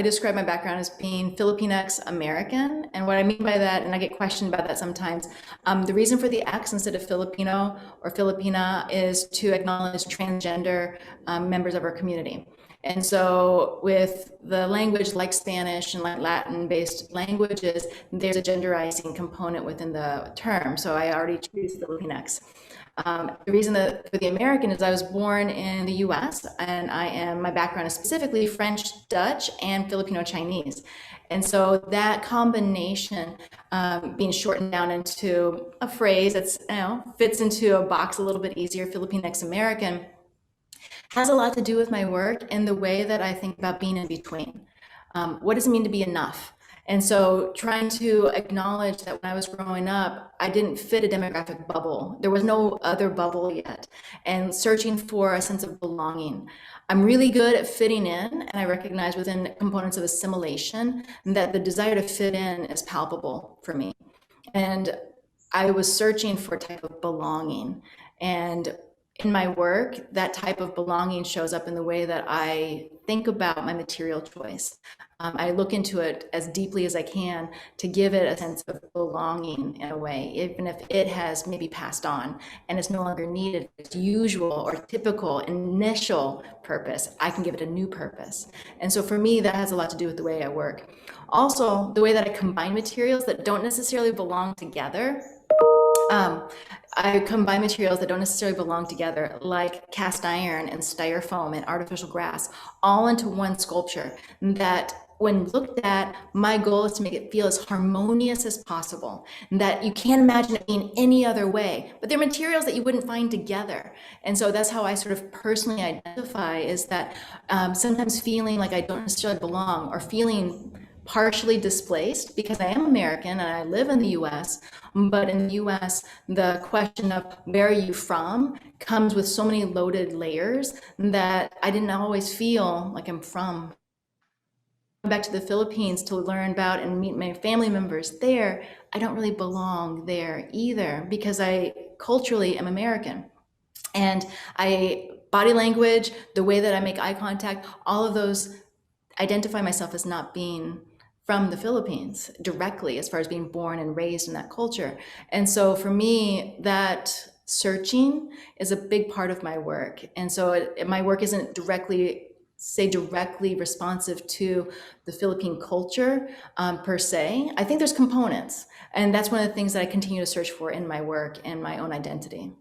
describe my background as being Filipinx-American. And what I mean by that, and I get questioned about that sometimes, the reason for the X instead of Filipino or Filipina is to acknowledge transgender members of our community. And so with the language like Spanish and like Latin-based languages, there's a genderizing component within the term. So I already choose Filipinx. The reason for the American is I was born in the US and my background is specifically French, Dutch, and Filipino Chinese. And so that combination being shortened down into a phrase that's, fits into a box a little bit easier, Filipinx American, has a lot to do with my work and the way that I think about being in between. What does it mean to be enough? And so trying to acknowledge that when I was growing up, I didn't fit a demographic bubble. There was no other bubble yet. And searching for a sense of belonging. I'm really good at fitting in, and I recognize within components of assimilation that the desire to fit in is palpable for me. And I was searching for a type of belonging. And in my work, that type of belonging shows up in the way that I think about my material choice. I look into it as deeply as I can to give it a sense of belonging in a way, even if it has maybe passed on and it's no longer needed its usual or typical initial purpose. I can give it a new purpose. And so for me, that has a lot to do with the way I work. Also, the way that I combine materials that don't necessarily belong together. I combine materials that don't necessarily belong together, like cast iron and styrofoam and artificial grass, all into one sculpture that when looked at, my goal is to make it feel as harmonious as possible, that you can't imagine it being any other way, but they're materials that you wouldn't find together. And so that's how I sort of personally identify, is that sometimes feeling like I don't necessarily belong or feeling partially displaced because I am American and I live in the US, but in the US, the question of where are you from comes with so many loaded layers that I didn't always feel like I'm from. Back to the Philippines to learn about and meet my family members there, I don't really belong there either because I culturally am American. And body language, the way that I make eye contact, all of those identify myself as not being from the Philippines directly, as far as being born and raised in that culture. And so for me, that searching is a big part of my work. And so my work isn't directly responsive to the Philippine culture per se. I think there's components, and that's one of the things that I continue to search for in my work and my own identity.